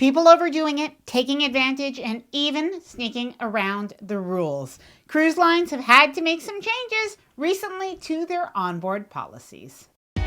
People overdoing it, taking advantage, and even sneaking around the rules. Cruise lines have had to make some changes recently to their onboard policies. Hi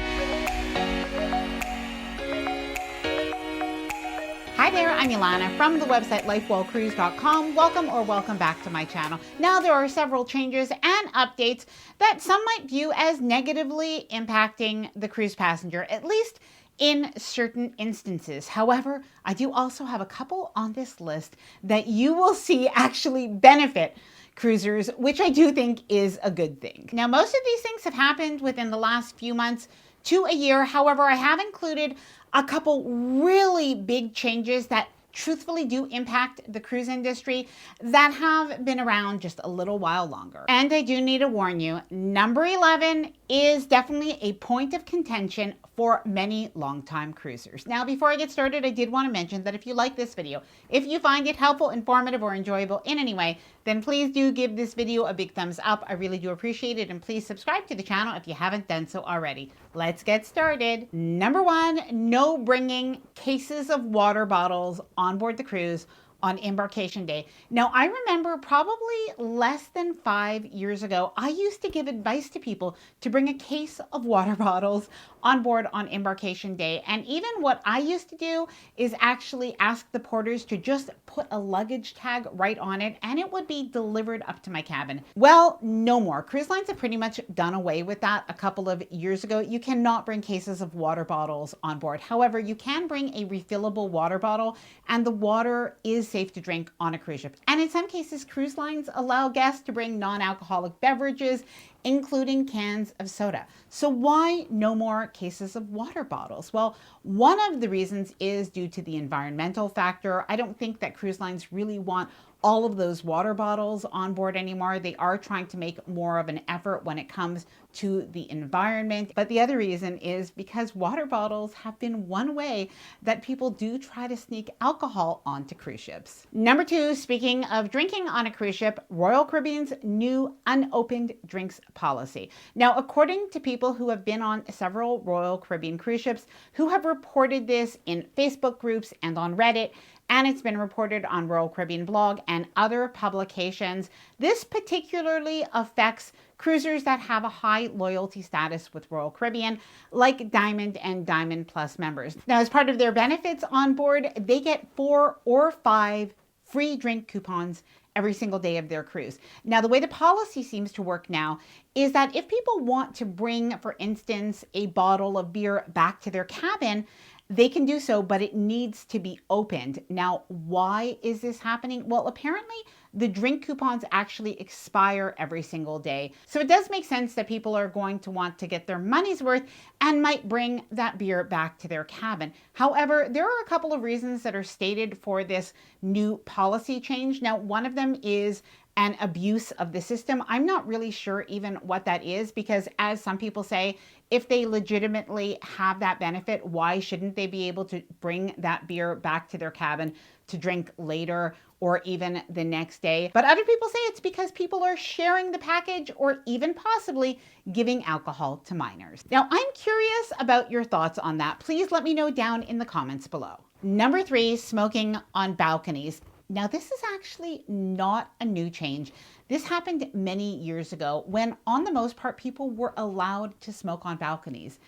there, I'm Ilana from the website lifewellcruise.com. Welcome back to my channel. Now there are several changes and updates that some might view as negatively impacting the cruise passenger, at least in certain instances. However, I do also have a couple on this list that you will see actually benefit cruisers, which I do think is a good thing. Now, most of these things have happened within the last few months to a year. However, I have included a couple really big changes that truthfully do impact the cruise industry that have been around just a little while longer. And I do need to warn you, number 11 is definitely a point of contention for many longtime cruisers. Now, before I get started, I did want to mention that if you like this video, if you find it helpful, informative, or enjoyable in any way, then please do give this video a big thumbs up. I really do appreciate it. And please subscribe to the channel if you haven't done so already. Let's get started. Number 1, no bringing cases of water bottles on board the cruise on embarkation day. Now, I remember probably less than 5 years ago, I used to give advice to people to bring a case of water bottles on board on embarkation day. And even what I used to do is actually ask the porters to just put a luggage tag right on it and it would be delivered up to my cabin. Well, no more. Cruise lines have pretty much done away with that a couple of years ago. You cannot bring cases of water bottles on board. However, you can bring a refillable water bottle and the water is safe to drink on a cruise ship. And in some cases, cruise lines allow guests to bring non-alcoholic beverages, including cans of soda. So why no more cases of water bottles? Well, one of the reasons is due to the environmental factor. I don't think that cruise lines really want all of those water bottles on board anymore. They are trying to make more of an effort when it comes to the environment. But the other reason is because water bottles have been one way that people do try to sneak alcohol onto cruise ships. Number 2, speaking of drinking on a cruise ship, Royal Caribbean's new unopened drinks policy. Now, according to people who have been on several Royal Caribbean cruise ships who have reported this in Facebook groups and on Reddit, and it's been reported on Royal Caribbean blog and other publications, this particularly affects cruisers that have a high loyalty status with Royal Caribbean, like Diamond and Diamond Plus members. Now, as part of their benefits on board, they get 4 or 5 free drink coupons every single day of their cruise. Now, the way the policy seems to work now is that if people want to bring, for instance, a bottle of beer back to their cabin, they can do so, but it needs to be opened. Now, why is this happening? Well, apparently the drink coupons actually expire every single day. So it does make sense that people are going to want to get their money's worth and might bring that beer back to their cabin. However, there are a couple of reasons that are stated for this new policy change. Now, one of them is an abuse of the system. I'm not really sure even what that is because, as some people say, if they legitimately have that benefit, why shouldn't they be able to bring that beer back to their cabin to drink later or even the next day? But other people say it's because people are sharing the package or even possibly giving alcohol to minors. Now, I'm curious about your thoughts on that. Please let me know down in the comments below. Number 3, smoking on balconies. Now, this is actually not a new change. This happened many years ago when, on the most part, people were allowed to smoke on balconies.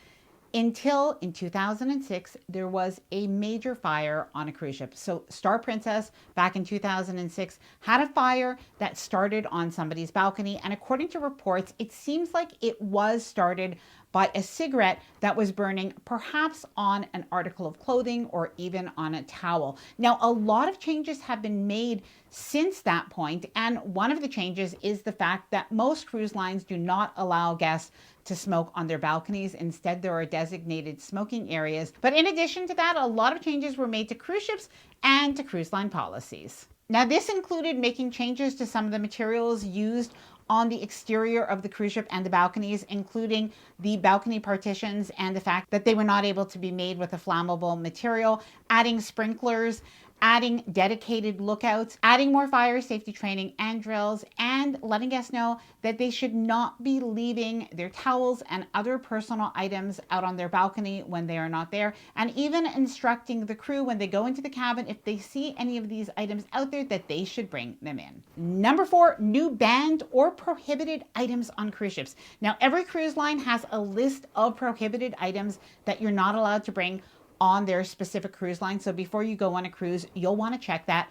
Until in 2006, there was a major fire on a cruise ship. So Star Princess back in 2006 had a fire that started on somebody's balcony. And according to reports, it seems like it was started by a cigarette that was burning perhaps on an article of clothing or even on a towel. Now, a lot of changes have been made since that point. And one of the changes is the fact that most cruise lines do not allow guests to smoke on their balconies. Instead, there are designated smoking areas. But in addition to that, a lot of changes were made to cruise ships and to cruise line policies. Now, this included making changes to some of the materials used on the exterior of the cruise ship and the balconies, including the balcony partitions and the fact that they were not able to be made with a flammable material, adding sprinklers adding dedicated lookouts, adding more fire safety training and drills, and letting guests know that they should not be leaving their towels and other personal items out on their balcony when they are not there, and even instructing the crew when they go into the cabin, if they see any of these items out there, that they should bring them in. Number 4, new banned or prohibited items on cruise ships. Now, every cruise line has a list of prohibited items that you're not allowed to bring on their specific cruise line. So before you go on a cruise, you'll want to check that.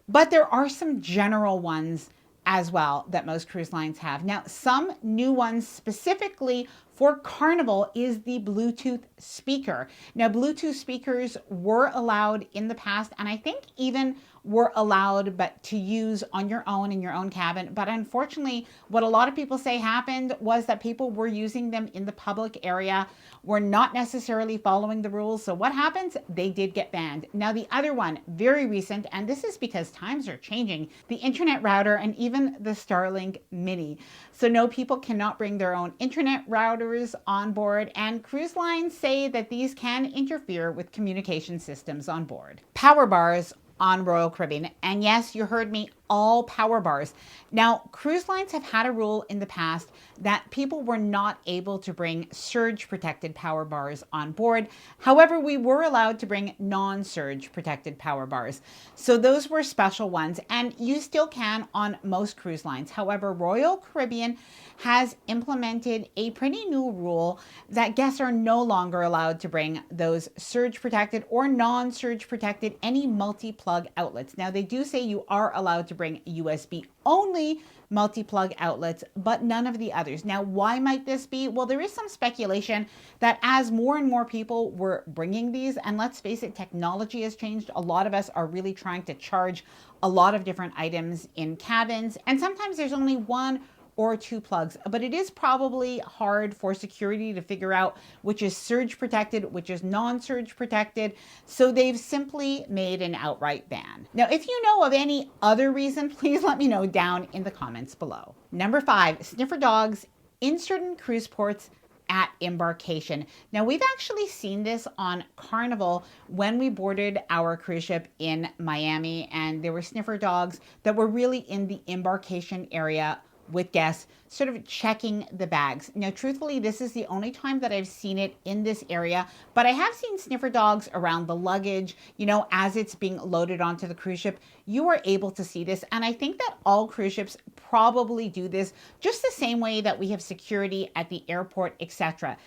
But there are some general ones as well that most cruise lines have. Now, some new ones specifically for Carnival is the Bluetooth speaker. Now, Bluetooth speakers were allowed in the past, and I think even were allowed but to use on your own in your own cabin. But unfortunately, what a lot of people say happened was that people were using them in the public area, were not necessarily following the rules. So what happens? They did get banned. Now, the other one, very recent, and this is because times are changing, the internet router and even the Starlink Mini. So no, people cannot bring their own internet routers on board, and cruise lines say that these can interfere with communication systems on board. Power bars on Royal Caribbean. And yes, you heard me, all power bars. Now, cruise lines have had a rule in the past that people were not able to bring surge protected power bars on board. However, we were allowed to bring non-surge protected power bars. So those were special ones, and you still can on most cruise lines. However, Royal Caribbean has implemented a pretty new rule that guests are no longer allowed to bring those surge protected or non-surge protected any multi-plug outlets. Now, they do say you are allowed to bring USB only multi-plug outlets, but none of the others. Now, why might this be? Well, there is some speculation that as more and more people were bringing these, and let's face it, technology has changed. A lot of us are really trying to charge a lot of different items in cabins, and sometimes there's only one or two plugs, but it is probably hard for security to figure out which is surge protected, which is non-surge protected. So they've simply made an outright ban. Now, if you know of any other reason, please let me know down in the comments below. Number 5, sniffer dogs in certain cruise ports at embarkation. Now, we've actually seen this on Carnival when we boarded our cruise ship in Miami, and there were sniffer dogs that were really in the embarkation area with guests, sort of checking the bags. Now, truthfully, this is the only time that I've seen it in this area, but I have seen sniffer dogs around the luggage, you know, as it's being loaded onto the cruise ship. You are able to see this, and I think that all cruise ships probably do this just the same way that we have security at the airport, etc.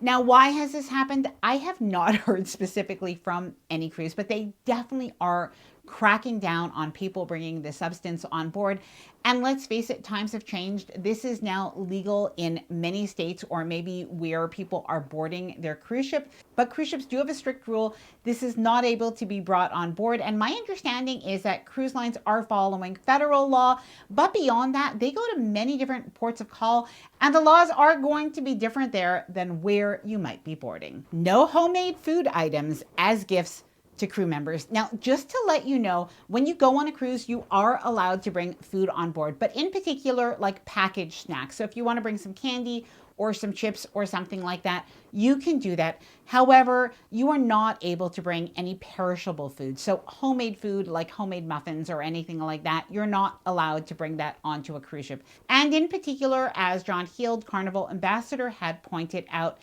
Now, why has this happened? I have not heard specifically from any cruise, but they definitely are cracking down on people bringing the substance on board. And let's face it, times have changed. This is now legal in many states, or maybe where people are boarding their cruise ship. But cruise ships do have a strict rule. This is not able to be brought on board. And my understanding is that cruise lines are following federal law. But beyond that, they go to many different ports of call, and the laws are going to be different there than where you might be boarding. No homemade food items as gifts to crew members. Now, just to let you know, when you go on a cruise, you are allowed to bring food on board, but in particular, like packaged snacks. So if you want to bring some candy or some chips or something like that, you can do that. However, you are not able to bring any perishable food. So homemade food like homemade muffins or anything like that, you're not allowed to bring that onto a cruise ship. And in particular, as John Heald, Carnival ambassador, had pointed out,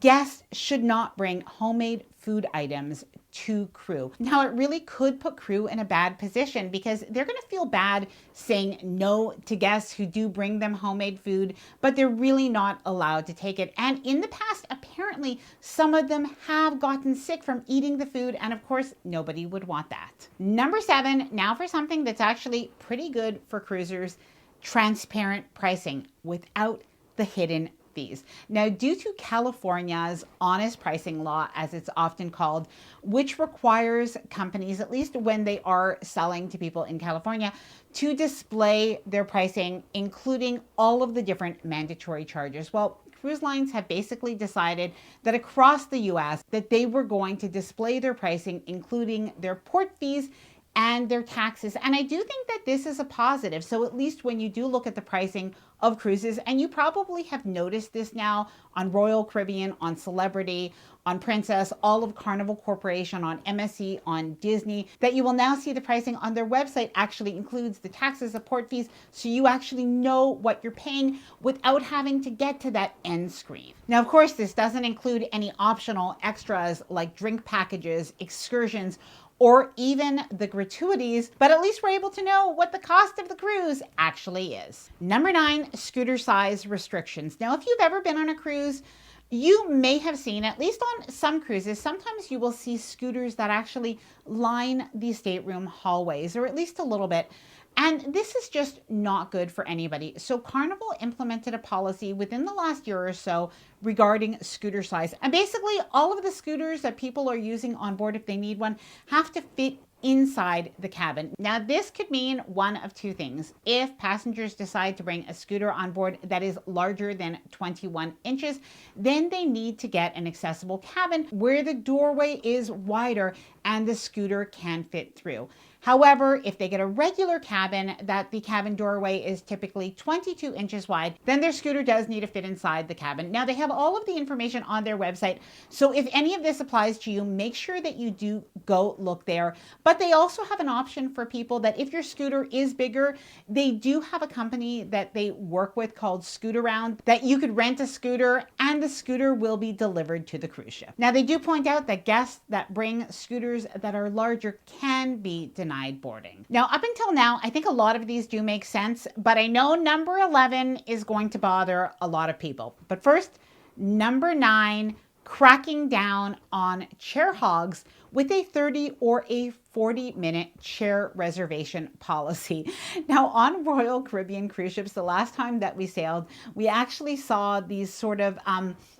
guests should not bring homemade food items to crew. Now, it really could put crew in a bad position because they're going to feel bad saying no to guests who do bring them homemade food, but they're really not allowed to take it. And in the past, apparently, some of them have gotten sick from eating the food, and of course, nobody would want that. Number 7, now for something that's actually pretty good for cruisers, transparent pricing without the hidden fees. Now, due to California's honest pricing law, as it's often called, which requires companies, at least when they are selling to people in California, to display their pricing, including all of the different mandatory charges. Well, cruise lines have basically decided that across the US that they were going to display their pricing, including their port fees and their taxes. And I do think that this is a positive. So at least when you do look at the pricing of cruises, and you probably have noticed this now on Royal Caribbean, on Celebrity, on Princess, all of Carnival Corporation, on MSC, on Disney, that you will now see the pricing on their website actually includes the taxes, support fees, so you actually know what you're paying without having to get to that end screen. Now, of course, this doesn't include any optional extras like drink packages, excursions, or even the gratuities, but at least we're able to know what the cost of the cruise actually is. Number 9, scooter size restrictions. Now, if you've ever been on a cruise, you may have seen, at least on some cruises, sometimes you will see scooters that actually line the stateroom hallways, or at least a little bit. And this is just not good for anybody. So Carnival implemented a policy within the last year or so regarding scooter size. And basically all of the scooters that people are using on board, if they need one, have to fit inside the cabin. Now, this could mean one of two things. If passengers decide to bring a scooter on board that is larger than 21 inches, then they need to get an accessible cabin where the doorway is wider and the scooter can fit through. However, if they get a regular cabin that the cabin doorway is typically 22 inches wide, then their scooter does need to fit inside the cabin. Now, they have all of the information on their website, so if any of this applies to you, make sure that you do go look there. But they also have an option for people that if your scooter is bigger, they do have a company that they work with called Scootaround that you could rent a scooter and the scooter will be delivered to the cruise ship. Now, they do point out that guests that bring scooters that are larger can be denied boarding. Now, up until now, I think a lot of these do make sense, but I know number 11 is going to bother a lot of people. But first, number 9, cracking down on chair hogs with a 30 or a 40-minute chair reservation policy. Now, on Royal Caribbean cruise ships, the last time that we sailed, we actually saw these sort of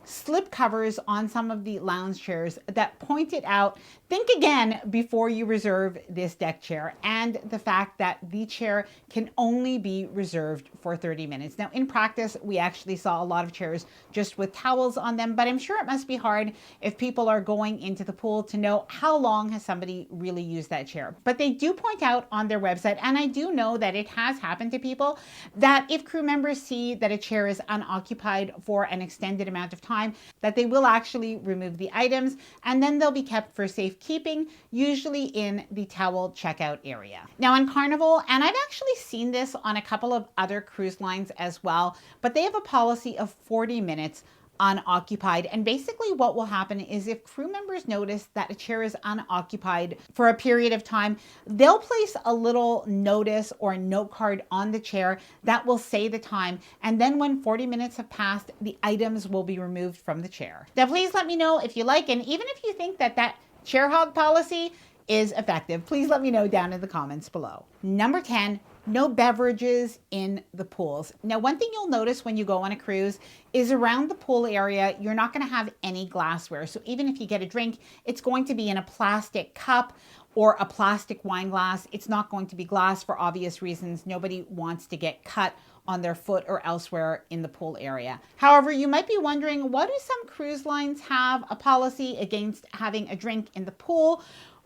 slip covers on some of the lounge chairs that pointed out, think again before you reserve this deck chair, and the fact that the chair can only be reserved for 30 minutes. Now, in practice, we actually saw a lot of chairs just with towels on them, but I'm sure it must be hard if people are going into the pool to know how long has somebody really used that chair. But they do point out on their website, and I do know that it has happened to people, that if crew members see that a chair is unoccupied for an extended amount of time, that they will actually remove the items and then they'll be kept for safekeeping, usually in the towel checkout area. Now, on Carnival, and I've actually seen this on a couple of other cruise lines as well, but they have a policy of 40 minutes unoccupied. And basically what will happen is if crew members notice that a chair is unoccupied for a period of time, they'll place a little notice or note card on the chair that will say the time. And then when 40 minutes have passed, the items will be removed from the chair. Now, please let me know if you like, and even if you think that that chair hog policy is effective, please let me know down in the comments below. Number 10, no beverages in the pools. Now, one thing you'll notice when you go on a cruise is around the pool area, you're not going to have any glassware. So even if you get a drink, it's going to be in a plastic cup or a plastic wine glass. It's not going to be glass for obvious reasons. Nobody wants to get cut on their foot or elsewhere in the pool area. However, you might be wondering, why do some cruise lines have a policy against having a drink in the pool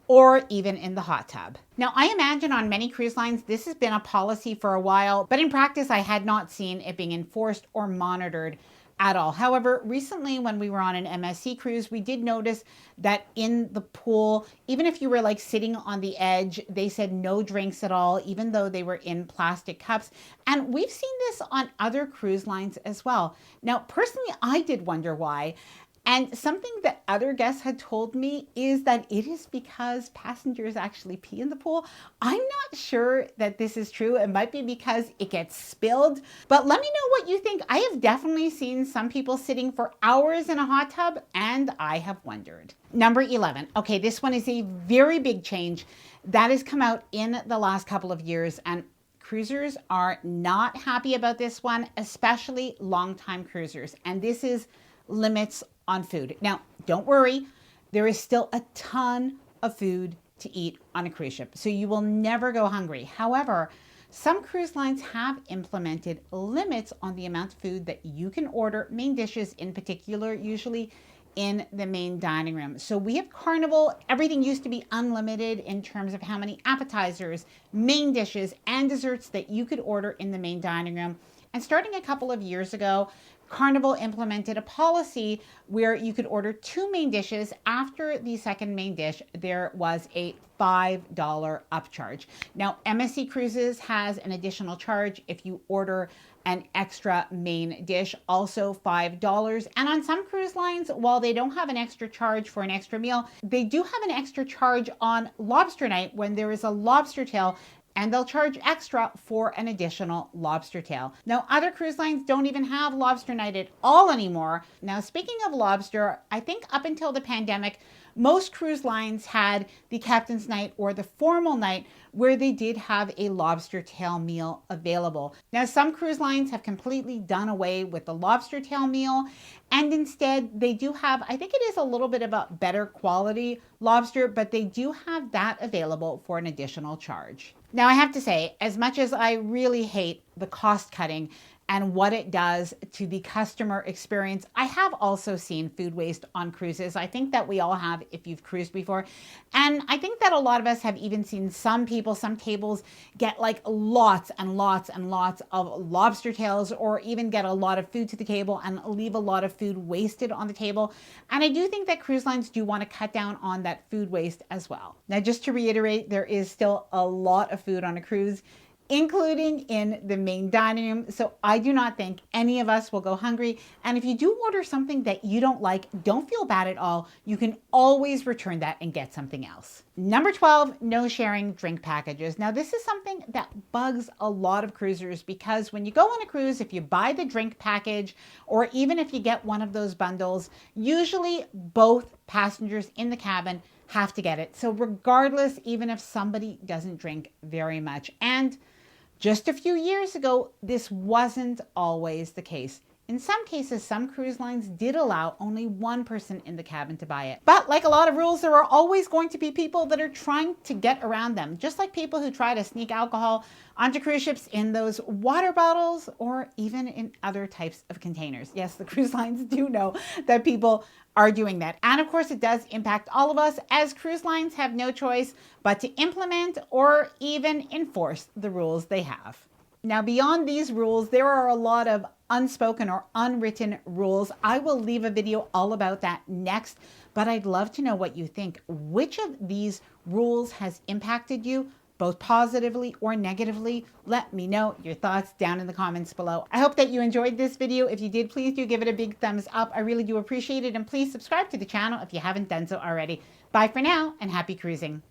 or even in the hot tub? Now, I imagine on many cruise lines, this has been a policy for a while, but in practice, I had not seen it being enforced or monitored at all. However, recently when we were on an MSC cruise, we did notice that in the pool, even if you were like sitting on the edge, they said no drinks at all, even though they were in plastic cups. And we've seen this on other cruise lines as well. Now, personally, I did wonder why. And something that other guests had told me is that it is because passengers actually pee in the pool. I'm not sure that this is true. It might be because it gets spilled, but let me know what you think. I have definitely seen some people sitting for hours in a hot tub, and I have wondered. Number 11. Okay, this one is a very big change that has come out in the last couple of years, and cruisers are not happy about this one, especially longtime cruisers. And this is limits on food. Now, don't worry, there is still a ton of food to eat on a cruise ship, so you will never go hungry. However, some cruise lines have implemented limits on the amount of food that you can order, main dishes in particular, usually in the main dining room. So we have Carnival. Everything used to be unlimited in terms of how many appetizers, main dishes, and desserts that you could order in the main dining room. And starting a couple of years ago, Carnival implemented a policy where you could order 2 main dishes. After the second main dish, there was a $5 upcharge. Now, MSC Cruises has an additional charge if you order an extra main dish, also $5. And on some cruise lines, while they don't have an extra charge for an extra meal, they do have an extra charge on lobster night when there is a lobster tail, and they'll charge extra for an additional lobster tail. Now, other cruise lines don't even have lobster night at all anymore. Now, speaking of lobster, I think up until the pandemic, most cruise lines had the captain's night or the formal night where they did have a lobster tail meal available. Now, some cruise lines have completely done away with the lobster tail meal, and instead they do have, I think it is a little bit of a better quality lobster, but they do have that available for an additional charge. Now, I have to say, as much as I really hate the cost cutting and what it does to the customer experience, I have also seen food waste on cruises. I think that we all have if you've cruised before. And I think that a lot of us have even seen some people, some tables get like lots and lots and lots of lobster tails, or even get a lot of food to the table and leave a lot of food wasted on the table. And I do think that cruise lines do want to cut down on that food waste as well. Now, just to reiterate, there is still a lot of food on a cruise, including in the main dining room. So I do not think any of us will go hungry. And if you do order something that you don't like, don't feel bad at all. You can always return that and get something else. Number 12, no sharing drink packages. Now, this is something that bugs a lot of cruisers, because when you go on a cruise, if you buy the drink package, or even if you get one of those bundles, usually both passengers in the cabin have to get it. So regardless, even if somebody doesn't drink very much. And just a few years ago, this wasn't always the case. In some cases, some cruise lines did allow only one person in the cabin to buy it. But like a lot of rules, there are always going to be people that are trying to get around them, just like people who try to sneak alcohol onto cruise ships in those water bottles or even in other types of containers. Yes, the cruise lines do know that people are doing that. And of course, it does impact all of us, as cruise lines have no choice but to implement or even enforce the rules they have. Now, beyond these rules, there are a lot of unspoken or unwritten rules. I will leave a video all about that next, but I'd love to know what you think. Which of these rules has impacted you, both positively or negatively? Let me know your thoughts down in the comments below. I hope that you enjoyed this video. If you did, please do give it a big thumbs up. I really do appreciate it. And please subscribe to the channel if you haven't done so already. Bye for now, and happy cruising.